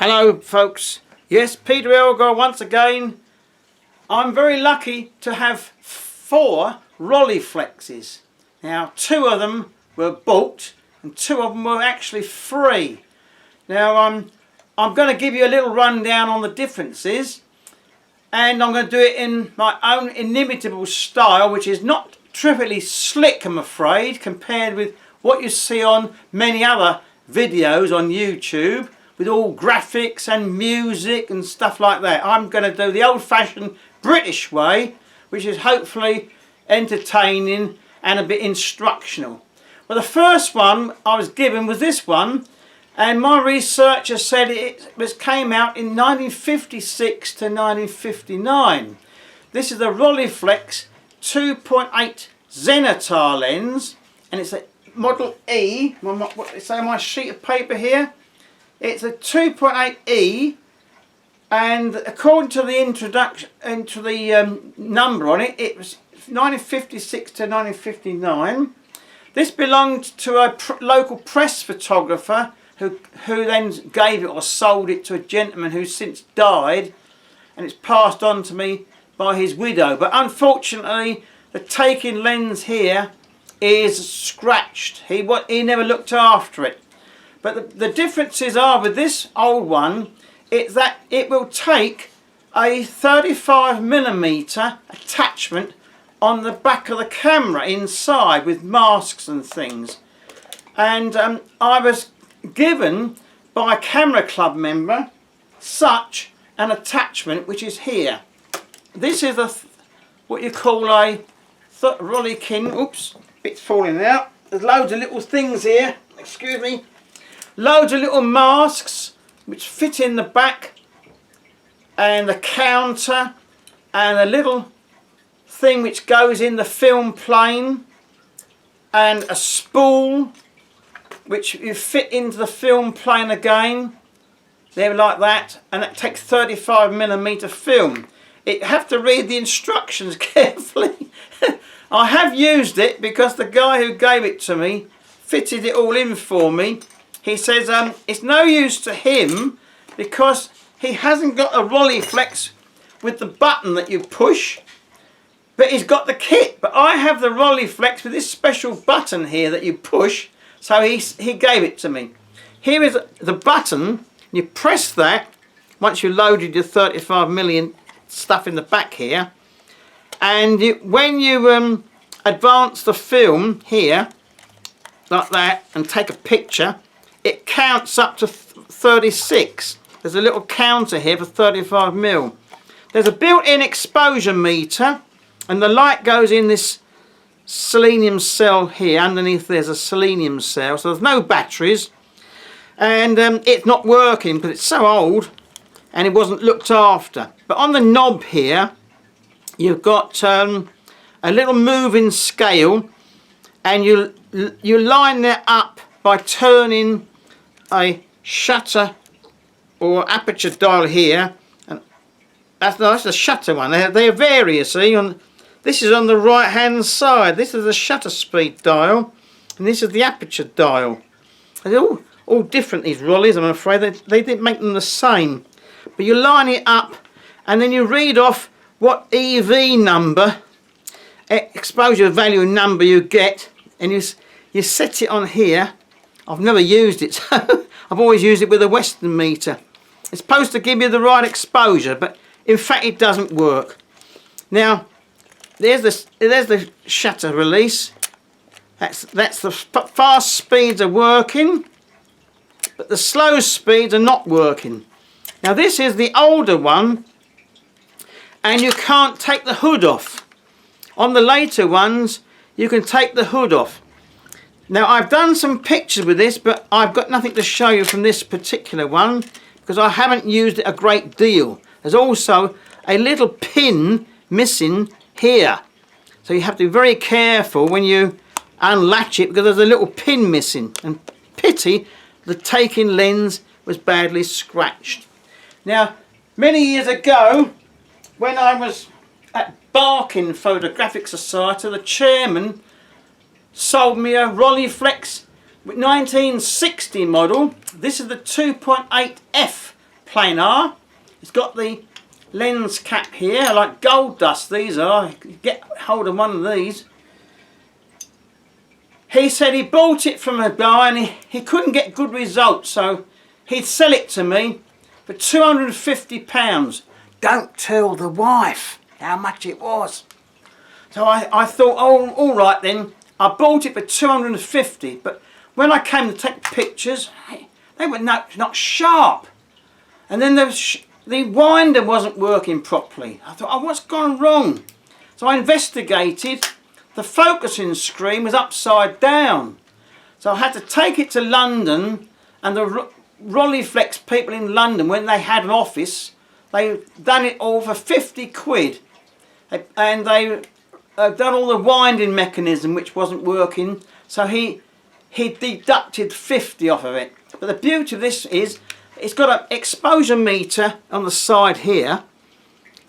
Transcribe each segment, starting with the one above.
Hello folks, yes, Peter Elgar once again. I'm very lucky to have 4 Rolleiflexes. Now 2 of them were bought and 2 of them were actually free. Now I'm going to give you a little rundown on the differences, and I'm going to do it in my own inimitable style, which is not terribly slick, I'm afraid, compared with what you see on many other videos on YouTube with all graphics and music and stuff like that. I'm going to do the old-fashioned British way, which is hopefully entertaining and a bit instructional. Well, the first one I was given was this one, and my researcher said it came out in 1956 to 1959. This is the Rolleiflex 2.8 Zenithal lens, and it's a model E. What they say on my sheet of paper here, it's a 2.8E, and according to the introduction, into the number on it, it was 1956 to 1959. This belonged to a local press photographer who then gave it or sold it to a gentleman who's since died, and it's passed on to me by his widow. But unfortunately, the taking lens here is scratched. He never looked after it. But the differences are with this old one, it's that it will take a 35mm attachment on the back of the camera inside with masks and things. And I was given by a camera club member such an attachment, which is here. This is what you call a Rolleikin. Oops, bit's falling out. There's loads of little things here, excuse me. Loads of little masks which fit in the back, and a counter, and a little thing which goes in the film plane, and a spool which you fit into the film plane again. They're like that, and it takes 35mm film. You have to read the instructions carefully. I have used it because the guy who gave it to me fitted it all in for me. He says it's no use to him because he hasn't got a Rolleiflex with the button that you push, but he's got the kit. But I have the Rolleiflex with this special button here that you push, so he gave it to me. Here is the button. You press that once you loaded your 35mm stuff in the back here, and when you advance the film here like that and take a picture, it counts up to 36. There's a little counter here for 35mm. There's a built-in exposure meter, and the light goes in this selenium cell here. Underneath there's a selenium cell, so there's no batteries, and it's not working because it's so old and it wasn't looked after. But on the knob here you've got a little moving scale, and you line that up by turning a shutter or aperture dial here, and that's the shutter one. They vary, you see. This is on the right hand side. This is the shutter speed dial, and this is the aperture dial. They're all different, these Rolleis, I'm afraid. They didn't make them the same. But you line it up, and then you read off what EV number, exposure value number you get, and you set it on here. I've never used it, so I've always used it with a Western meter. It's supposed to give you the right exposure, but in fact it doesn't work. Now there's the shutter release. That's the fast speeds are working, but the slow speeds are not working. Now this is the older one, and you can't take the hood off. On the later ones you can take the hood off. Now I've done some pictures with this, but I've got nothing to show you from this particular one because I haven't used it a great deal. There's also a little pin missing here, so you have to be very careful when you unlatch it because there's a little pin missing, and pity the taking lens was badly scratched. Now many years ago, when I was at Barking Photographic Society, the chairman sold me a Rolleiflex 1960 model. This is the 2.8F Planar. It's got the lens cap here, like gold dust these are. You can get hold of one of these. He said he bought it from a guy and he couldn't get good results, so he'd sell it to me for £250. Don't tell the wife how much it was. So I thought, oh, all right then. I bought it for £250, but when I came to take pictures, they were not sharp. And then the winder wasn't working properly. I thought, oh, what's gone wrong? So I investigated. The focusing screen was upside down. So I had to take it to London, and the Rolleiflex people in London, when they had an office, they done it all for 50 quid. And they done all the winding mechanism which wasn't working. So he deducted 50 off of it. But the beauty of this is, it's got an exposure meter on the side here,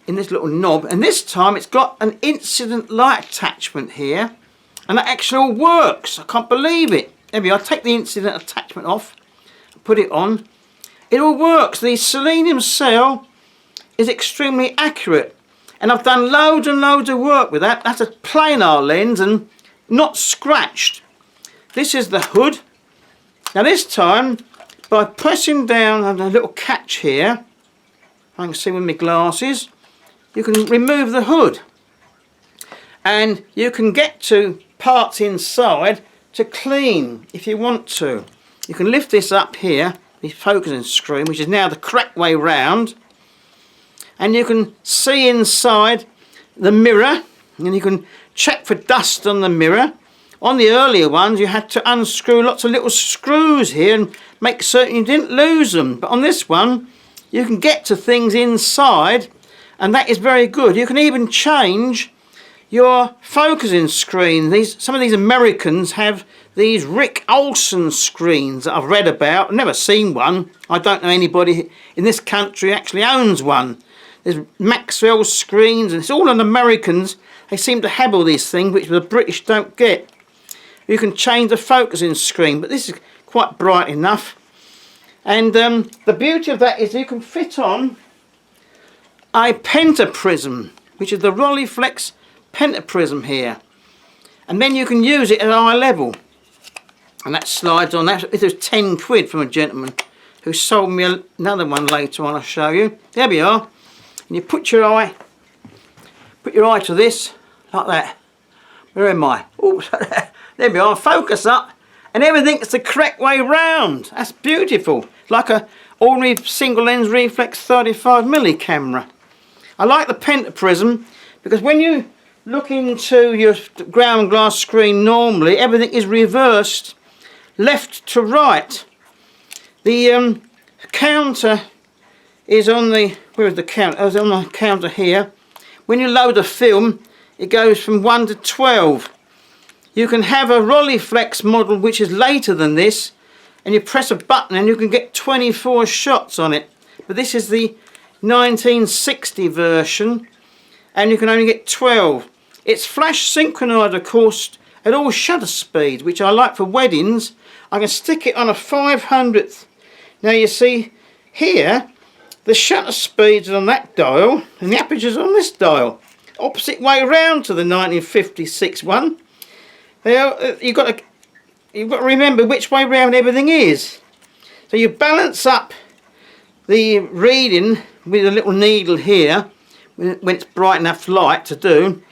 in this little knob, and this time it's got an incident light attachment here, and that actually all works. I can't believe it. Maybe I'll take the incident attachment off, put it on. It all works. The selenium cell is extremely accurate, and I've done loads and loads of work with that. That's a planar lens and not scratched. This is the hood. Now this time, by pressing down on a little catch here, I can see with my glasses, you can remove the hood, and you can get to parts inside to clean if you want to. You can lift this up here, the focusing screen, which is now the correct way round, and you can see inside the mirror, and you can check for dust on the mirror. On the earlier ones you had to unscrew lots of little screws here and make certain you didn't lose them, but on this one you can get to things inside, and that is very good. You can even change your focusing screen. Some of these Americans have these Rick Olson screens that I've read about. I've never seen one. I don't know anybody in this country actually owns one. There's Maxwell screens, and it's all on Americans. They seem to have all these things which the British don't get. You can change the focusing screen, but this is quite bright enough. And the beauty of that is you can fit on a pentaprism, which is the Rolleiflex pentaprism here, and then you can use it at eye level, and that slides on. That it was 10 quid from a gentleman who sold me another one later on. I'll show you. There we are. And you put your eye to this like that. Where am I? Oops. There we are. Focus up, and everything's the correct way round. That's beautiful, like a ordinary single lens reflex 35mm camera. I like the pentaprism because when you look into your ground glass screen normally, everything is reversed left to right. The counter is on the, where is the counter? Oh, it's on the counter here. When you load a film, it goes from 1 to 12. You can have a Rolleiflex model which is later than this, and you press a button and you can get 24 shots on it. But this is the 1960 version, and you can only get 12. It's flash synchronized, of course, at all shutter speeds, which I like for weddings. I can stick it on a 500th. Now you see here, the shutter speeds are on that dial, and the aperture's on this dial. Opposite way round to the 1956 one. You've got to remember which way round everything is. So you balance up the reading with a little needle here when it's bright enough light to do,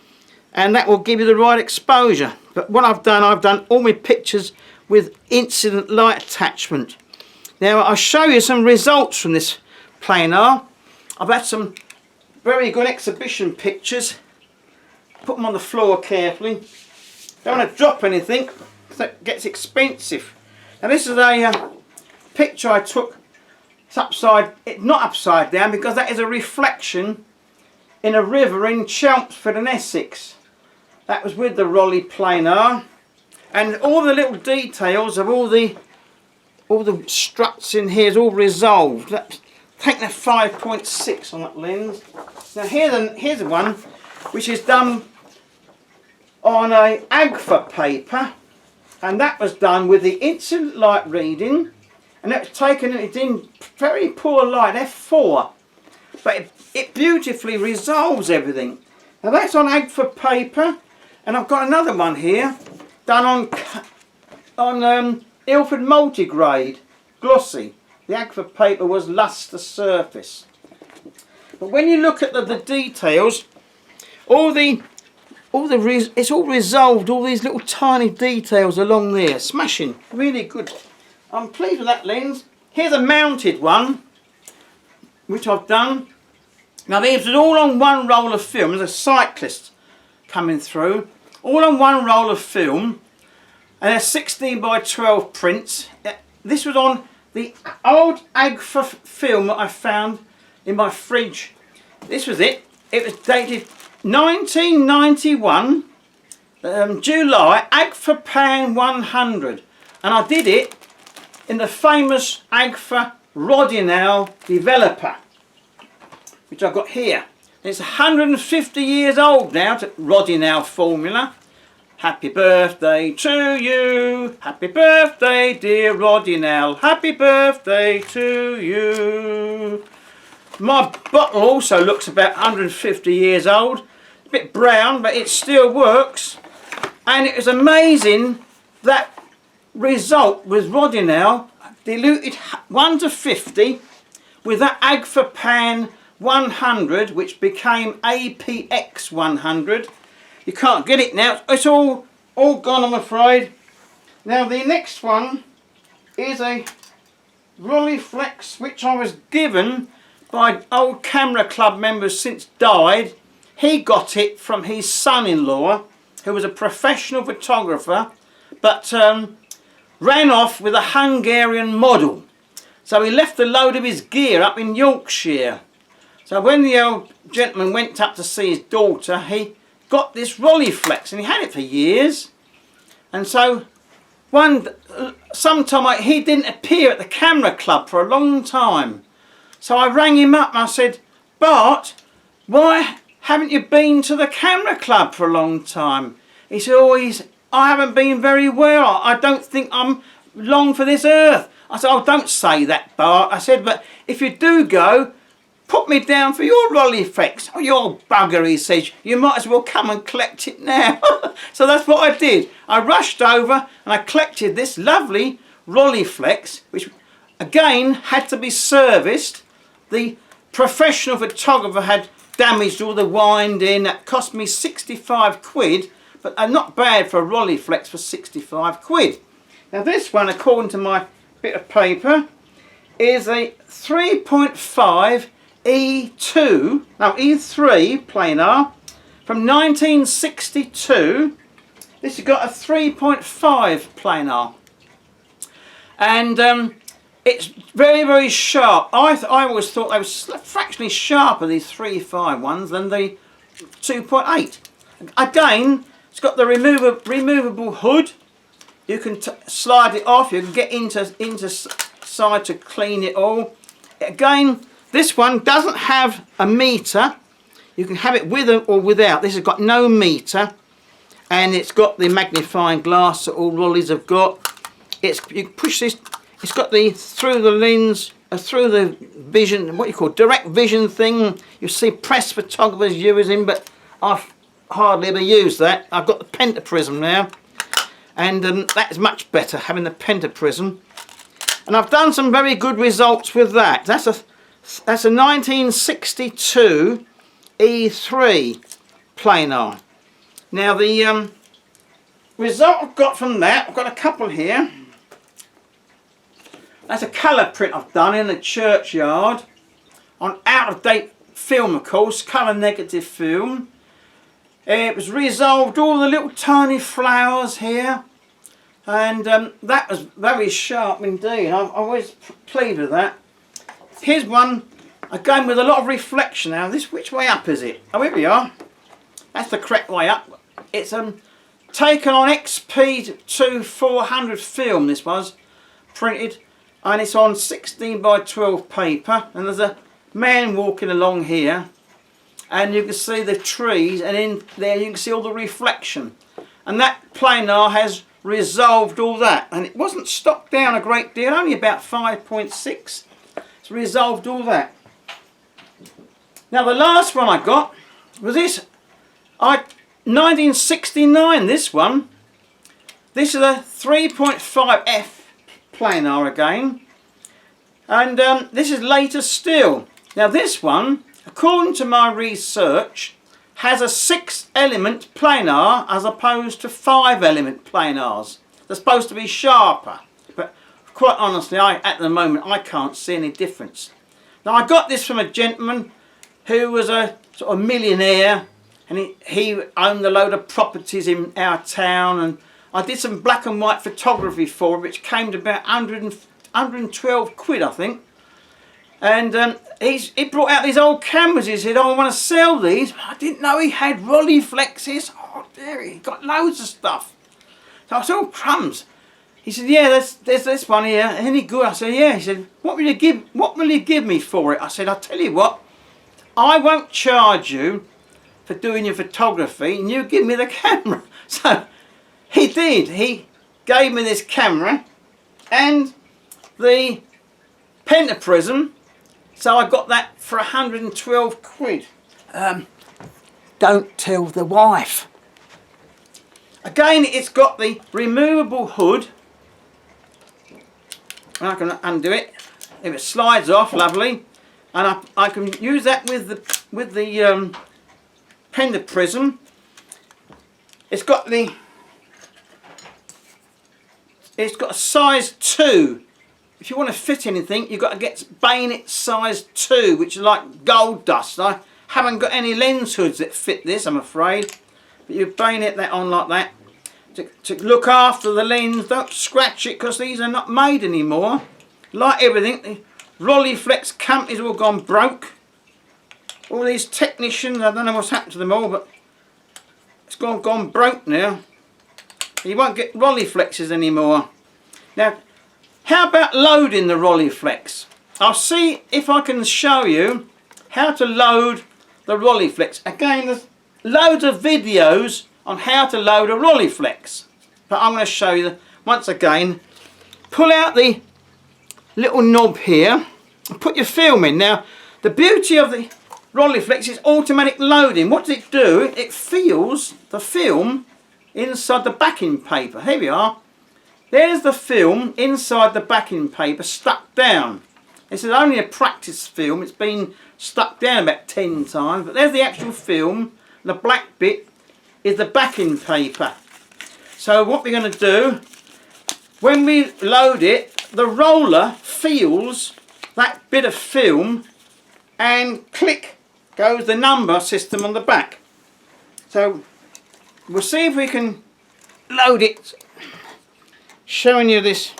and that will give you the right exposure. But what I've done all my pictures with incident light attachment. Now I'll show you some results from this Planar. I've had some very good exhibition pictures. Put them on the floor carefully. Don't want to drop anything because that gets expensive. Now this is a picture I took. It's not upside down, because that is a reflection in a river in Chelmsford in Essex. That was with the Rolleiflex Planar, and all the little details of all the struts in here is all resolved. Take the 5.6 on that lens. Now here's the one which is done on a Agfa paper, and that was done with the incident light reading and it's taken, it's in very poor light, F4, but it beautifully resolves everything. Now that's on Agfa paper, and I've got another one here done on Ilford multigrade glossy. The Agfa paper was luster surface. But when you look at the details, it's all resolved, all these little tiny details along there. Smashing, really good. I'm pleased with that lens. Here's a mounted one, which I've done. Now these are all on one roll of film. There's a cyclist coming through, all on one roll of film, and they're 16 by 12 prints. This was on the old Agfa film that I found in my fridge. This was it. It was dated 1991, July, Agfa Pan 100, and I did it in the famous Agfa Rodinal developer, which I've got here. It's 150 years old now, to Rodinal formula. Happy birthday to you, happy birthday dear Rodinal, happy birthday to you. My bottle also looks about 150 years old, a bit brown, but it still works. And it was amazing that result with Rodinal, diluted 1 to 50 with that Agfa Pan 100, which became APX 100. You can't get it now, it's all gone, I'm afraid. Now the next one is a Rolleiflex, which I was given by old camera club members since died. He got it from his son-in-law, who was a professional photographer, but ran off with a Hungarian model. So he left a load of his gear up in Yorkshire. So when the old gentleman went up to see his daughter, he got this Rolleiflex, and he had it for years. And so sometime he didn't appear at the camera club for a long time. So I rang him up and I said, Bart, why haven't you been to the camera club for a long time? He said, I haven't been very well. I don't think I'm long for this earth. I said, oh, don't say that, Bart. I said, but if you do go, put me down for your Rolleiflex. Oh, you old bugger, he says, you might as well come and collect it now. So that's what I did. I rushed over and I collected this lovely Rolleiflex, which again had to be serviced. The professional photographer had damaged all the winding. That cost me 65 quid, but not bad for a Rolleiflex for 65 quid. Now this one, according to my bit of paper, is a 3.5 E2, no, E3 Planar from 1962. This has got a 3.5 Planar, and it's very, very sharp. I always thought they were fractionally sharper, these 3.5 ones, than the 2.8. Again, it's got the removable hood. You can slide it off. You can get inside to clean it all. Again, this one doesn't have a meter. You can have it with or without. This has got no meter, and it's got the magnifying glass that all Rollies have got. You push this. It's got the through the lens, through the vision, what you call direct vision thing. You see press photographers using, but I've hardly ever used that. I've got the pentaprism now, and that's much better having the pentaprism. And I've done some very good results with that. That's a 1962 E3 Planar. Now the result I've got from that, I've got a couple here. That's a colour print I've done in the churchyard on out-of-date film, of course, colour negative film. It was resolved, all the little tiny flowers here, and that was very sharp indeed. I'm always pleased with that. Here's one again with a lot of reflection. Now this, which way up is it? Oh, here we are. That's the correct way up. It's taken on XP2 400 film. This was printed, and it's on 16 by 12 paper. And there's a man walking along here, and you can see the trees, and in there you can see all the reflection. And that Planar has resolved all that, and it wasn't stopped down a great deal, only about 5.6. It's resolved all that. Now the last one I got was this 1969, this one. This is a 3.5F planar again, and this is later still. Now this one, according to my research, has a 6-element planar as opposed to 5-element planars. They're supposed to be sharper, but quite honestly, at the moment I can't see any difference. Now I got this from a gentleman who was a sort of millionaire, and he owned a load of properties in our town, and I did some black and white photography for him, which came to about 112 quid, I think. And he brought out these old cameras. He said, "Oh, I want to sell these." I didn't know he had Rolleiflexes. Oh dear, he got loads of stuff. So I said, "Oh crumbs." He said, "Yeah, there's this one here. Any good?" I said, "Yeah." He said, What will you give me for it?" I said, "I'll tell you what, I won't charge you for doing your photography, and you give me the camera." So he did. He gave me this camera and the pentaprism. So I got that for 112 quid. Don't tell the wife. Again, it's got the removable hood. And I can undo it. If it slides off, lovely. And I can use that with the pentaprism. It's got a size 2. If you want to fit anything, you've got to get bayonet size 2, which is like gold dust. I haven't got any lens hoods that fit this, I'm afraid. But you bayonet that on like that to look after the lens. Don't scratch it, because these are not made anymore. Like everything, the Rolleiflex company's all gone broke. All these technicians, I don't know what's happened to them all, but it's gone broke now. You won't get Rolleiflexes anymore. Now, how about loading the Rolleiflex? I'll see if I can show you how to load the Rolleiflex. Again, there's loads of videos on how to load a Rolleiflex, but I'm going to show you once again. Pull out the little knob here and put your film in. Now, the beauty of the Rolleiflex is automatic loading. What does it do? It feels the film inside the backing paper. Here we are. There's the film inside the backing paper stuck down. This is only a practice film. It's been stuck down about 10 times, but there's the actual film. The black bit is the backing paper. So what we're going to do, when we load it, the roller feels that bit of film, and click goes the number system on the back. So we'll see if we can load it, showing you this.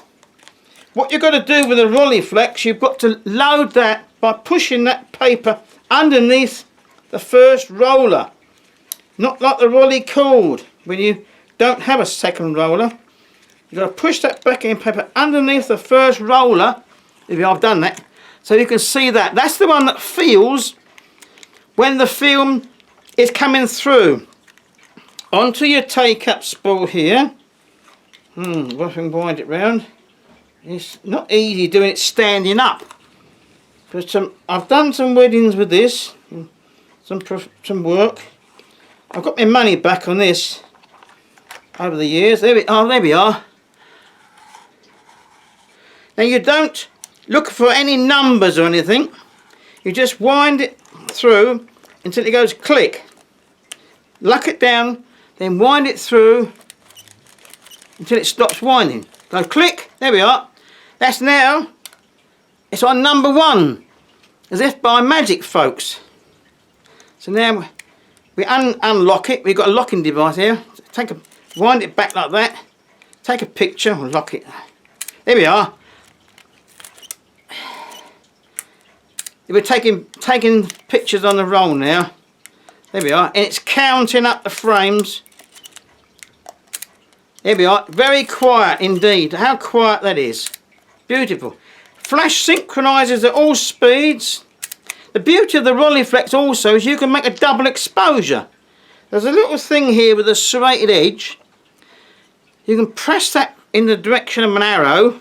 What you've got to do with a Rolleiflex, you've got to load that by pushing that paper underneath the first roller. Not like the Rolly cord, when you don't have a second roller. You've got to push that backing paper underneath the first roller. I've done that. So you can see that. That's the one that feels when the film is coming through. Onto your take-up spool here. If I can wind it round. It's not easy doing it standing up. But I've done some weddings with this. Some work. I've got my money back on this over the years. There we are. Now you don't look for any numbers or anything. You just wind it through until it goes click. Lock it down, then wind it through until it stops winding. Go click, there we are. That's now, it's on number 1, as if by magic, folks. So now we unlock it. We've got a locking device here. Wind it back like that. Take a picture and lock it. There we are. We're taking pictures on the roll now. There we are, and it's counting up the frames. There we are, very quiet indeed. How quiet that is. Beautiful. Flash synchronises at all speeds. The beauty of the Rolleiflex also is you can make a double exposure. There's a little thing here with a serrated edge. you can press that in the direction of an arrow.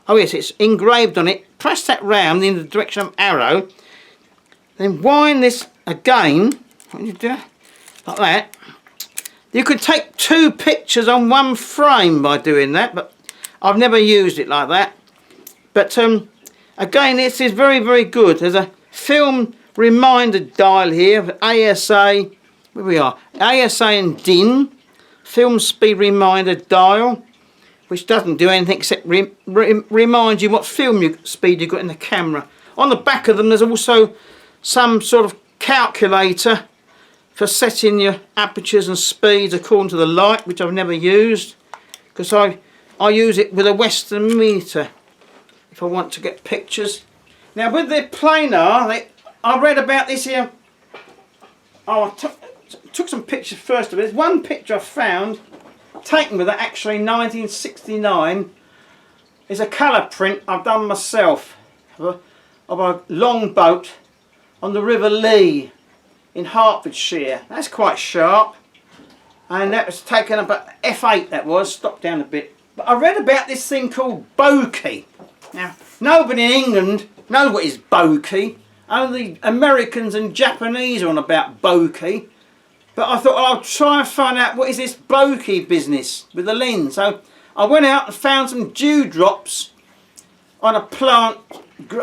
Oh yes, it's engraved on it. Press that round in the direction of an arrow. Then wind this again. What do you do? Like that. You could take 2 pictures on 1 frame by doing that, but I've never used it like that. But again, this is very, very good. There's a film reminder dial here, ASA, where we are, ASA and DIN, film speed reminder dial, which doesn't do anything except remind you what film speed you've got in the camera. On the back of them, there's also some sort of calculator for setting your apertures and speeds according to the light, which I've never used, because I use it with a Western meter if I want to get pictures. Now with the Planar, I read about this here. Oh, I took some pictures first of it. There's one picture I found taken with it, actually 1969. It's a colour print I've done myself of a long boat on the River Lee in Hertfordshire. That's quite sharp, and that was taken up at F8. That was stopped down a bit. But I read about this thing called bokeh. Now nobody in England knows what is bokeh. Only Americans and Japanese are on about bokeh. But I thought, well, I'll try and find out what is this bokeh business with the lens. So I went out and found some dewdrops on a plant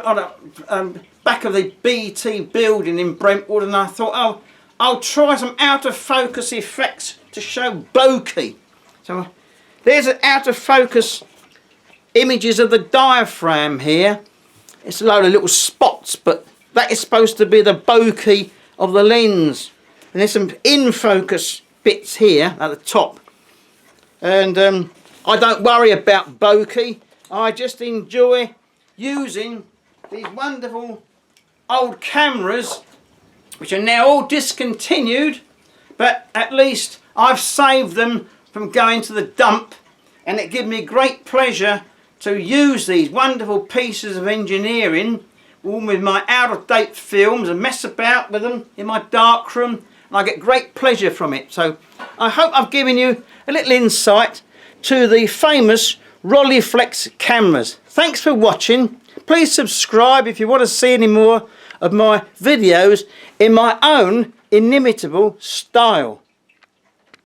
on a back of the BT building in Brentwood, and I thought, oh, I'll try some out of focus effects to show bokeh. So there's an out of focus images of the diaphragm here. It's a load of little spots, but that is supposed to be the bokeh of the lens. And there's some in focus bits here at the top. And I don't worry about bokeh. I just enjoy using these wonderful old cameras, which are now all discontinued, but at least I've saved them from going to the dump, and it gives me great pleasure to use these wonderful pieces of engineering all with my out-of-date films and mess about with them in my darkroom, and I get great pleasure from it. So I hope I've given you a little insight to the famous Rolleiflex cameras. Thanks for watching. Please subscribe if you want to see any more of my videos in my own inimitable style.